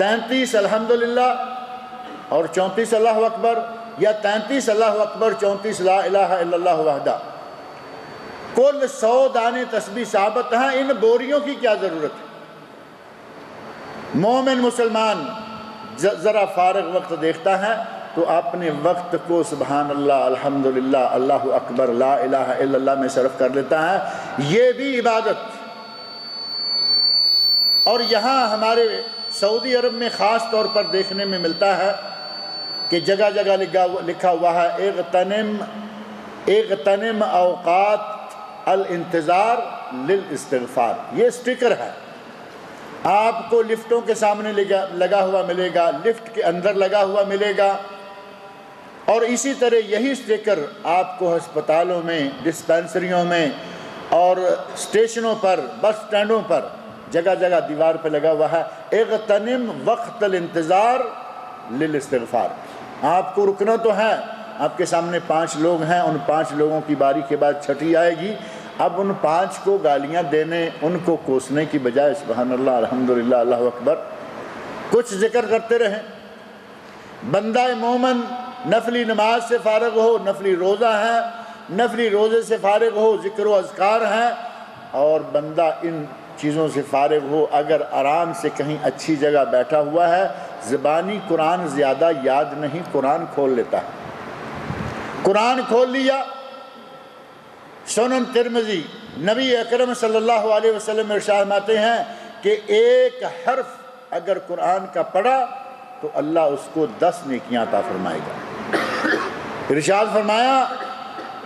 33 الحمدللہ اور 34 اللہ اکبر، یا 33 اللہ اکبر 34 لا الہ الا اللہ وحدہ، کل 100 دانے تسبیح ثابت ہیں۔ ان بوریوں کی کیا ضرورت ہے؟ مومن مسلمان ذرا فارغ وقت دیکھتا ہے تو اپنے وقت کو سبحان اللہ، الحمدللہ، اللہ اکبر، لا الہ الا اللہ میں صرف کر لیتا ہے۔ یہ بھی عبادت۔ اور یہاں ہمارے سعودی عرب میں خاص طور پر دیکھنے میں ملتا ہے کہ جگہ جگہ لکھا ہوا ہے اغتنم اوقات الانتظار للاستغفار۔ یہ سٹیکر ہے، آپ کو لفٹوں کے سامنے لگا ہوا ملے گا، لفٹ کے اندر لگا ہوا ملے گا، اور اسی طرح یہی سٹیکر آپ کو ہسپتالوں میں، ڈسپینسریوں میں اور اسٹیشنوں پر، بس سٹینڈوں پر جگہ جگہ دیوار پہ لگا ہوا ہے اغتنم وقت الانتظار للاستغفار۔ آپ کو رکنا تو ہے، آپ کے سامنے 5 لوگ ہیں، ان 5 لوگوں کی باری کے بعد چھٹی آئے گی، اب ان 5 کو گالیاں دینے، ان کو کوسنے کی بجائے سبحان اللہ، الحمدللہ، اللہ اکبر کچھ ذکر کرتے رہیں۔ بندہ مومن نفلی نماز سے فارغ ہو، نفلی روزہ ہے، نفلی روزے سے فارغ ہو، ذکر و اذکار ہے، اور بندہ ان چیزوں سے فارغ ہو، اگر آرام سے کہیں اچھی جگہ بیٹھا ہوا ہے، زبانی قرآن زیادہ یاد نہیں، قرآن کھول لیتا ہے۔ قرآن کھول لیا۔ سنن ترمذی، نبی اکرم صلی اللہ علیہ وسلم ارشاد فرماتے ہیں کہ ایک حرف اگر قرآن کا پڑھا تو اللہ اس کو 10 نیکیاں عطا فرمائے گا۔ ارشاد فرمایا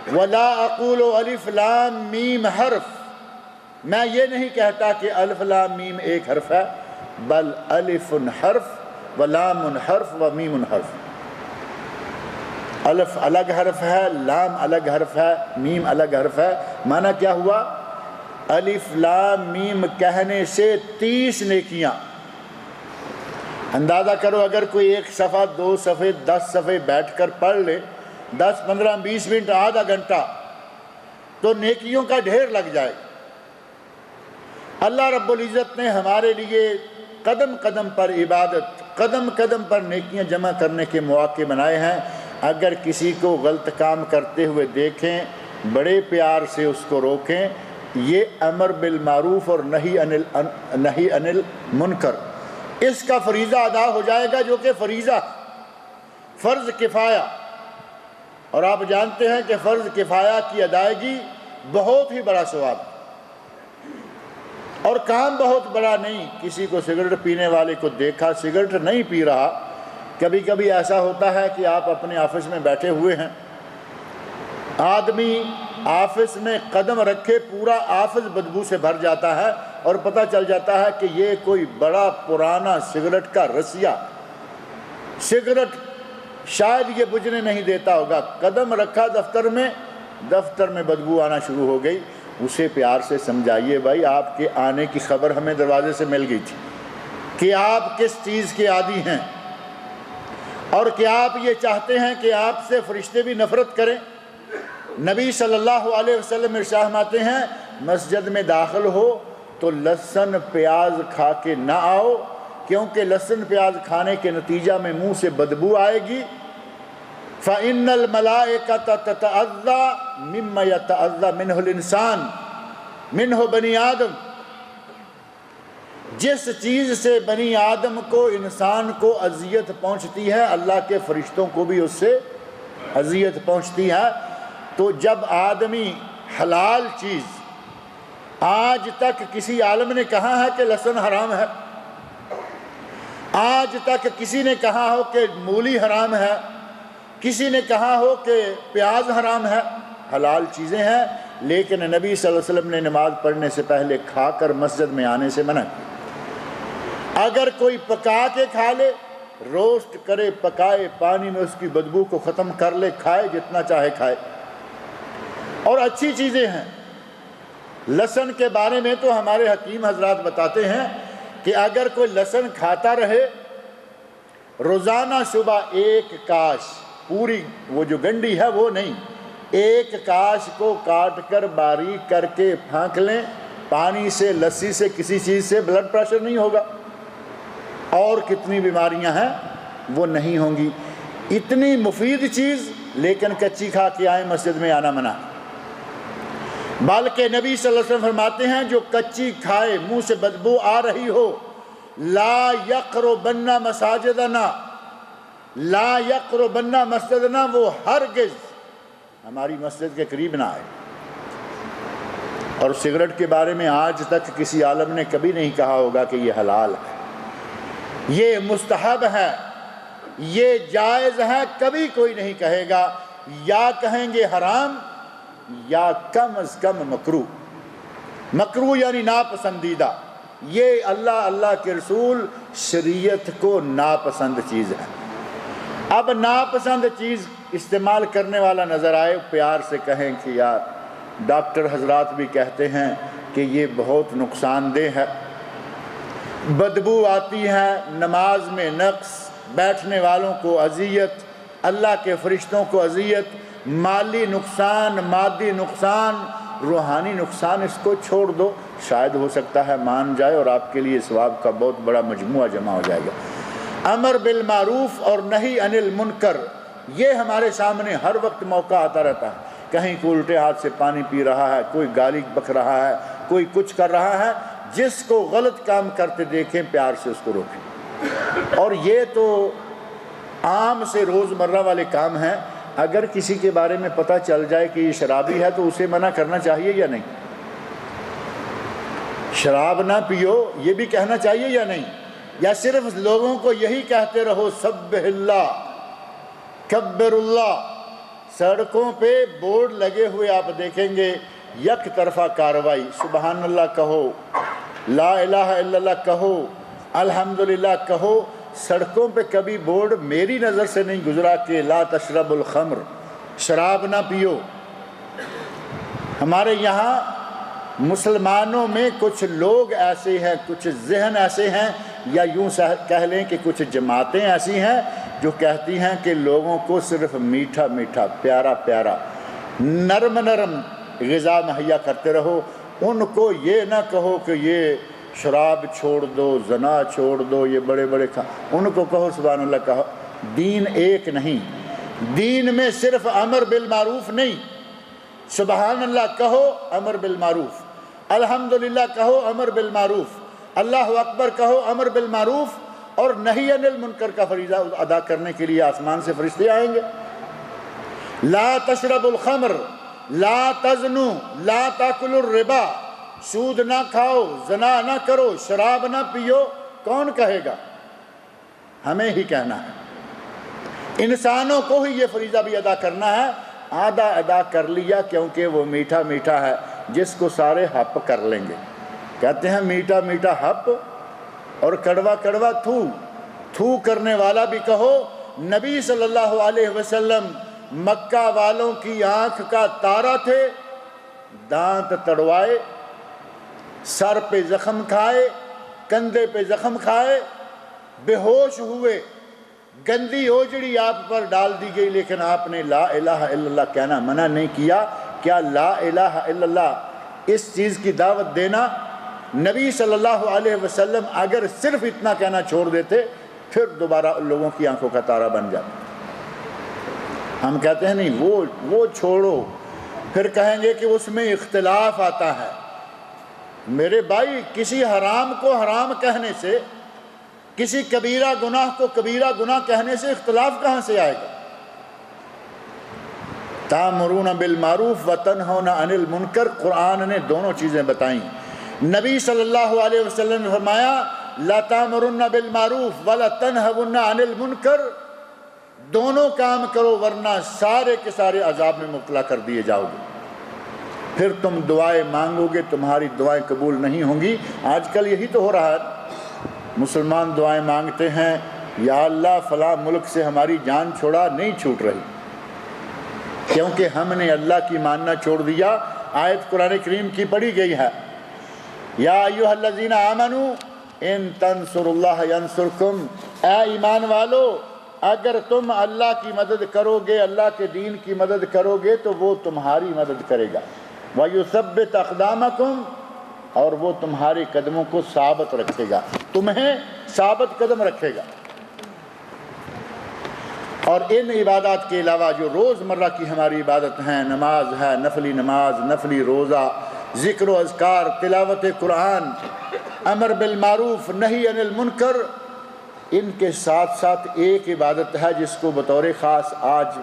وَلَا أَقُولُ أَلِف لام میم حرف، میں یہ نہیں کہتا کہ الف لام میم ایک حرف ہے، بل الف حرف و لام حرف و میم حرف۔ الف الگ حرف ہے، لام الگ حرف ہے، میم الگ حرف ہے۔ معنی کیا ہوا؟ الف لام میم کہنے سے 30 نیکیاں۔ اندازہ کرو اگر کوئی 1 صفحہ، 2 صفحے، 10 صفحے بیٹھ کر پڑھ لے، 10 15 20 منٹ، آدھا گھنٹہ، تو نیکیوں کا ڈھیر لگ جائے۔ اللہ رب العزت نے ہمارے لیے قدم قدم پر عبادت، قدم قدم پر نیکیاں جمع کرنے کے مواقع بنائے ہیں۔ اگر کسی کو غلط کام کرتے ہوئے دیکھیں، بڑے پیار سے اس کو روکیں۔ یہ امر بالمعروف اور نہی عن المنکر، اس کا فریضہ ادا ہو جائے گا، جو کہ فریضہ، فرض کفایہ۔ اور آپ جانتے ہیں کہ فرض کفایہ کی ادائیگی بہت ہی بڑا ثواب، اور کام بہت بڑا نہیں۔ کسی کو سگریٹ پینے والے کو دیکھا، سگریٹ نہیں پی رہا۔ کبھی کبھی ایسا ہوتا ہے کہ آپ اپنے آفس میں بیٹھے ہوئے ہیں، آدمی آفس میں قدم رکھے پورا آفس بدبو سے بھر جاتا ہے، اور پتہ چل جاتا ہے کہ یہ کوئی بڑا پرانا سگریٹ کا رسیا، سگریٹ شاید یہ بجھنے نہیں دیتا ہوگا۔ قدم رکھا دفتر میں بدبو آنا شروع ہو گئی۔ اسے پیار سے سمجھائیے، بھائی آپ کے آنے کی خبر ہمیں دروازے سے مل گئی تھی کہ آپ کس چیز کے عادی ہیں، اور کہ آپ یہ چاہتے ہیں کہ آپ سے فرشتے بھی نفرت کریں۔ نبی صلی اللہ علیہ وسلم ارشاد فرماتے ہیں مسجد میں داخل ہو تو لہسن پیاز کھا کے نہ آؤ، کیونکہ لہسن پیاز کھانے کے نتیجہ میں منہ سے بدبو آئے گی۔ فَإِنَّ الْمَلَائِكَةَ تَتَأَذَّى مِمَّا يَتَأَذَّى مِنْهُ الْإِنسَانُ مِنْهُ بنی آدم، جس چیز سے بنی آدم کو، انسان کو اذیت پہنچتی ہے، اللہ کے فرشتوں کو بھی اس سے اذیت پہنچتی ہے۔ تو جب آدمی حلال چیز، آج تک کسی عالم نے کہا ہے کہ لہسن حرام ہے، آج تک کسی نے کہا ہو کہ مولی حرام ہے، کسی نے کہا ہو کہ پیاز حرام ہے، حلال چیزیں ہیں، لیکن نبی صلی اللہ علیہ وسلم نے نماز پڑھنے سے پہلے کھا کر مسجد میں آنے سے منع کیا۔ اگر کوئی پکا کے کھا لے، روسٹ کرے، پکائے، پانی میں اس کی بدبو کو ختم کر لے، کھائے، جتنا چاہے کھائے۔ اور اچھی چیزیں ہیں۔ لہسن کے بارے میں تو ہمارے حکیم حضرات بتاتے ہیں کہ اگر کوئی لہسن کھاتا رہے، روزانہ صبح 1 کاش، پوری وہ جو گنڈی ہے وہ نہیں، 1 کاش کو کاٹ کر باریک کر کے پھینک لیں، پانی سے، لسی سے، کسی چیز سے بلڈ پریشر نہیں ہوگا۔ اور کتنی بیماریاں ہیں وہ نہیں ہوں گی۔ اتنی مفید چیز لیکن کچی کھا کے آئیں، مسجد میں آنا منع۔ بلکہ نبی صلی اللہ علیہ وسلم فرماتے ہیں جو کچی کھائے، منہ سے بدبو آ رہی ہو، لا یقربن مساجدنا، لا یقربن مسجدنا، وہ ہرگز ہماری مسجد کے قریب نہ آئے۔ اور سگریٹ کے بارے میں آج تک کسی عالم نے کبھی نہیں کہا ہوگا کہ یہ حلال ہے، یہ مستحب ہے، یہ جائز ہے، کبھی کوئی نہیں کہے گا۔ یا کہیں گے حرام یا کم از کم مکروہ، مکروہ یعنی ناپسندیدہ۔ یہ اللہ کے رسول شریعت کو ناپسند چیز ہے۔ اب ناپسند چیز استعمال کرنے والا نظر آئے، پیار سے کہیں کہ یار ڈاکٹر حضرات بھی کہتے ہیں کہ یہ بہت نقصان دہ ہے، بدبو آتی ہے، نماز میں نقص، بیٹھنے والوں کو اذیت، اللہ کے فرشتوں کو اذیت، مالی نقصان، مادی نقصان، روحانی نقصان، اس کو چھوڑ دو، شاید ہو سکتا ہے مان جائے اور آپ کے لیے ثواب کا بہت بڑا مجموعہ جمع ہو جائے گا۔ امر بالمعروف اور نہی عن المنکر، یہ ہمارے سامنے ہر وقت موقع آتا رہتا ہے۔ کہیں کوئی الٹے ہاتھ سے پانی پی رہا ہے، کوئی گالی بک رہا ہے، کوئی کچھ کر رہا ہے، جس کو غلط کام کرتے دیکھیں پیار سے اس کو روکیں۔ اور یہ تو عام سے روزمرہ والے کام ہیں۔ اگر کسی کے بارے میں پتہ چل جائے کہ یہ شرابی ہے تو اسے منع کرنا چاہیے یا نہیں؟ شراب نہ پیو یہ بھی کہنا چاہیے یا نہیں؟ یا صرف لوگوں کو یہی کہتے رہو سبح اللہ، کبر اللہ؟ سڑکوں پہ بورڈ لگے ہوئے آپ دیکھیں گے، یک طرفہ کاروائی، سبحان اللہ کہو، لا الہ الا اللہ کہو، الحمدللہ کہو۔ سڑکوں پہ کبھی بورڈ میری نظر سے نہیں گزرا کہ لا تشرب الخمر، شراب نہ پیو۔ ہمارے یہاں مسلمانوں میں کچھ لوگ ایسے ہیں، کچھ ذہن ایسے ہیں، یا یوں کہہ لیں کہ کچھ جماعتیں ایسی ہیں جو کہتی ہیں کہ لوگوں کو صرف میٹھا میٹھا، پیارا پیارا، نرم نرم غذا مہیا کرتے رہو۔ ان کو یہ نہ کہو کہ یہ شراب چھوڑ دو، زنا چھوڑ دو، یہ بڑے بڑے ان کو کہو سبحان اللہ کہو۔ دین ایک نہیں، دین میں صرف امر بالمعروف نہیں، سبحان اللہ کہو امر بالمعروف، الحمدللہ کہو امر بالمعروف، اللہ اکبر کہو امر بالمعروف، اور نہی عن المنکر کا فریضہ ادا کرنے کے لیے آسمان سے فرشتے آئیں گے۔ لا تشرب الخمر، لا تزنو، لا تاکلوا الربا، سود نہ کھاؤ، زنا نہ کرو، شراب نہ پیو۔ کون کہے گا؟ ہمیں ہی کہنا ہے۔ انسانوں کو ہی یہ فریضہ بھی ادا کرنا ہے۔ آدھا ادا کر لیا کیونکہ وہ میٹھا میٹھا ہے، جس کو سارے ہپ کر لیں گے۔ کہتے ہیں میٹھا میٹھا ہپ اور کڑوا کڑوا تھو، تھو کرنے والا بھی کہو۔ نبی صلی اللہ علیہ وسلم مکہ والوں کی آنکھ کا تارا تھے، دانت تڑوائے، سر پہ زخم کھائے، کندھے پہ زخم کھائے، بے ہوش ہوئے، گندی اوجڑی آپ پر ڈال دی گئی، لیکن آپ نے لا الہ الا اللہ کہنا منع نہیں کیا۔ کیا لا الہ الا اللہ اس چیز کی دعوت دینا؟ نبی صلی اللہ علیہ وسلم اگر صرف اتنا کہنا چھوڑ دیتے پھر دوبارہ لوگوں کی آنکھوں کا تارا بن جاتا۔ ہم کہتے ہیں نہیں وہ چھوڑو، پھر کہیں گے کہ اس میں اختلاف آتا ہے۔ میرے بھائی، کسی حرام کو حرام کہنے سے، کسی کبیرہ گناہ کو کبیرہ گناہ کہنے سے اختلاف کہاں سے آئے گا؟ تَأْمُرُونَ بِالْمَعْرُوفِ وَتَنْهَوْنَ عَنِ الْمُنْكَرِ، قرآن نے دونوں چیزیں بتائیں۔ نبی صلی اللہ علیہ وسلم نے فرمایا لَا تَأْمُرُنَّ بِالْمَعْرُوفِ وَلَا تَنْهَوْنَ عَنِ الْمُنْكَرِ، دونوں کام کرو ورنہ سارے کے سارے عذاب میں مبتلا کر دیے جاؤ گے۔ پھر تم دعائیں مانگو گے، تمہاری دعائیں قبول نہیں ہوں گی۔ آج کل یہی تو ہو رہا ہے، مسلمان دعائیں مانگتے ہیں یا اللہ فلاں ملک سے ہماری جان چھوڑا، نہیں چھوٹ رہی، کیونکہ ہم نے اللہ کی ماننا چھوڑ دیا۔ آیت قرآن کریم کی پڑھی گئی ہے، یا ایھا الذین آمنوا ان تنصروا اللہ ینصرکم، اے ایمان والو اگر تم اللہ کی مدد کرو گے، اللہ کے دین کی مدد کرو گے تو وہ تمہاری مدد کرے گا۔ وَيُثَبِّتْ أَقْدَامَكُمْ، اور وہ تمہارے قدموں کو ثابت رکھے گا، تمہیں ثابت قدم رکھے گا۔ اور ان عبادات کے علاوہ جو روزمرہ کی ہماری عبادت ہیں، نماز ہے، نفلی نماز، نفلی روزہ، ذکر و اذکار، تلاوت قرآن، امر بالمعروف، نہی عن المنکر، ان کے ساتھ ساتھ ایک عبادت ہے جس کو بطور خاص آج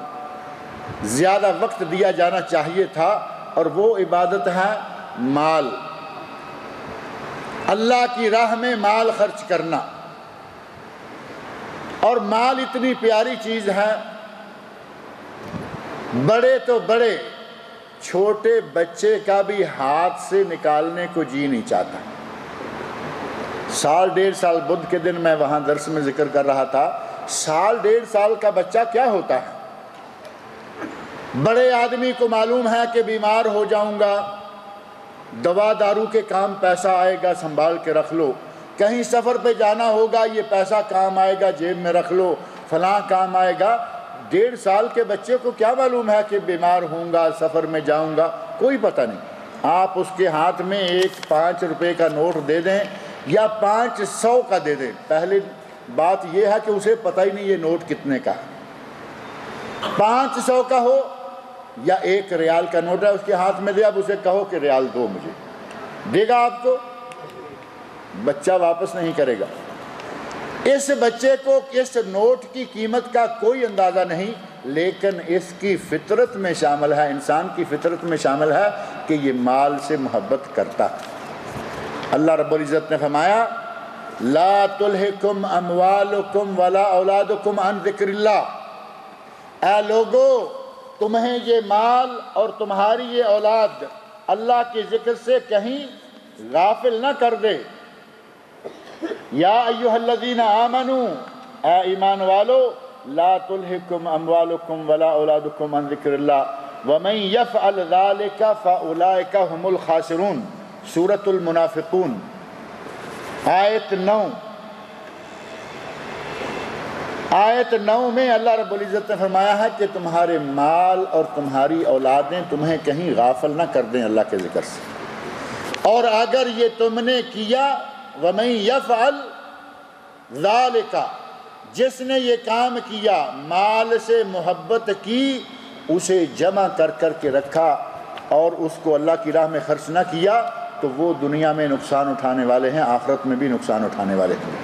زیادہ وقت دیا جانا چاہیے تھا، اور وہ عبادت ہے مال، اللہ کی راہ میں مال خرچ کرنا۔ اور مال اتنی پیاری چیز ہے، بڑے تو بڑے، چھوٹے بچے کا بھی ہاتھ سے نکالنے کو جی نہیں چاہتا۔ سال ڈیڑھ سال بدھ کے دن میں وہاں درس میں ذکر کر رہا تھا، سال ڈیڑھ سال کا بچہ کیا ہوتا ہے؟ بڑے آدمی کو معلوم ہے کہ بیمار ہو جاؤں گا، دوا دارو کے کام پیسہ آئے گا، سنبھال کے رکھ لو، کہیں سفر پہ جانا ہوگا، یہ پیسہ کام آئے گا، جیب میں رکھ لو، فلاں کام آئے گا۔ ڈیڑھ سال کے بچے کو کیا معلوم ہے کہ بیمار ہوں گا، سفر میں جاؤں گا؟ کوئی پتہ نہیں۔ آپ اس کے ہاتھ میں ایک 5 روپے کا نوٹ دے دیں یا 500 کا دے دیں، پہلی بات یہ ہے کہ اسے پتہ ہی نہیں یہ نوٹ کتنے کا ہے۔ 500 کا ہو یا 1 ریال کا نوٹ ہے اس کے ہاتھ میں دے، اب اسے کہو کہ ریال دو مجھے، دے گا آپ کو؟ بچہ واپس نہیں کرے گا۔ اس بچے کو اس نوٹ کی قیمت کا کوئی اندازہ نہیں، لیکن اس کی فطرت میں شامل ہے، انسان کی فطرت میں شامل ہے کہ یہ مال سے محبت کرتا ہے۔ اللہ رب العزت نے فرمایا لا تلہکم اموالکم ولا اولادکم عن ذکر اللہ، اے لوگو تمہیں یہ مال اور تمہاری یہ اولاد اللہ کے ذکر سے کہیں غافل نہ کر دے۔ یا ایھا الذین آمنوا، اے ایمان والو، لا تلہکم اموالکم ولا اولادکم عن ذکر اللہ ومن یفعل ذلک فاولئک هم الخاسرون، سورۃ المنافقون آیت 9۔ آیت 9 میں اللہ رب العزت نے فرمایا ہے کہ تمہارے مال اور تمہاری اولادیں تمہیں کہیں غافل نہ کر دیں اللہ کے ذکر سے، اور اگر یہ تم نے کیا، وَمَن يَفْعَلْ ذَلِكَ، جس نے یہ کام کیا، مال سے محبت کی، اسے جمع کر کر کے رکھا اور اس کو اللہ کی راہ میں خرچ نہ کیا، تو وہ دنیا میں نقصان اٹھانے والے ہیں، آخرت میں بھی نقصان اٹھانے والے ہیں۔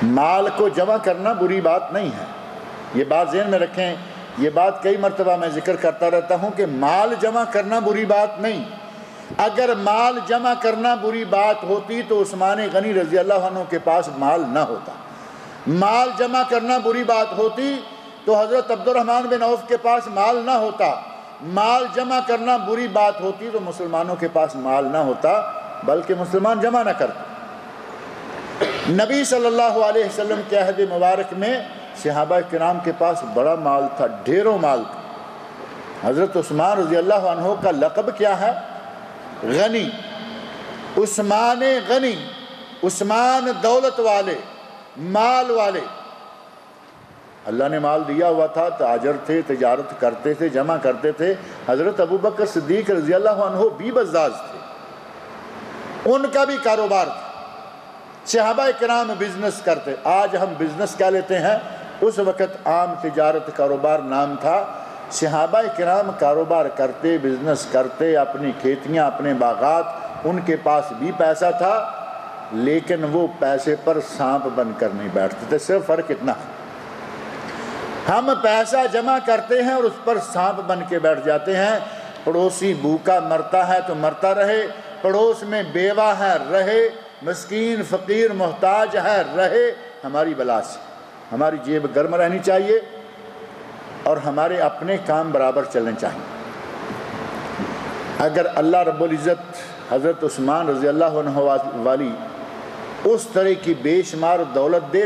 مال کو جمع کرنا بری بات نہیں ہے، یہ بات ذہن میں رکھیں، یہ بات کئی مرتبہ میں ذکر کرتا رہتا ہوں کہ مال جمع کرنا بری بات نہیں۔ اگر مال جمع کرنا بری بات ہوتی تو عثمان غنی رضی اللہ عنہ کے پاس مال نہ ہوتا۔ مال جمع کرنا بری بات ہوتی تو حضرت عبد الرحمن بن عوف کے پاس مال نہ ہوتا۔ مال جمع کرنا بری بات ہوتی تو مسلمانوں کے پاس مال نہ ہوتا، بلکہ مسلمان جمع نہ کرتے۔ نبی صلی اللہ علیہ وسلم کے عہد مبارک میں صحابہ کرام کے پاس بڑا مال تھا، ڈھیروں مال تھا۔ حضرت عثمان رضی اللہ عنہ کا لقب کیا ہے؟ غنی، عثمان غنی، عثمان دولت والے، مال والے۔ اللہ نے مال دیا ہوا تھا، تاجر تھے، تجارت کرتے تھے، جمع کرتے تھے۔ حضرت ابوبکر صدیق رضی اللہ عنہ بھی بزاز تھے، ان کا بھی کاروبار تھا۔ صحابہ کرام بزنس کرتے، آج ہم بزنس کیا لیتے ہیں، اس وقت عام تجارت کاروبار نام تھا۔ صحابہ کرام کاروبار کرتے، بزنس کرتے، اپنی کھیتیاں، اپنے باغات، ان کے پاس بھی پیسہ تھا، لیکن وہ پیسے پر سانپ بن کر نہیں بیٹھتے تھے۔ صرف فرق اتنا، ہم پیسہ جمع کرتے ہیں اور اس پر سانپ بن کے بیٹھ جاتے ہیں۔ پڑوسی بھوکا مرتا ہے تو مرتا رہے، پڑوس میں بیوہ ہے رہے، مسکین فقیر محتاج ہے رہے، ہماری بلا سے ہماری جیب گرم رہنی چاہیے اور ہمارے اپنے کام برابر چلنے چاہیے۔ اگر اللہ رب العزت حضرت عثمان رضی اللہ عنہ والی اس طرح کی بے شمار دولت دے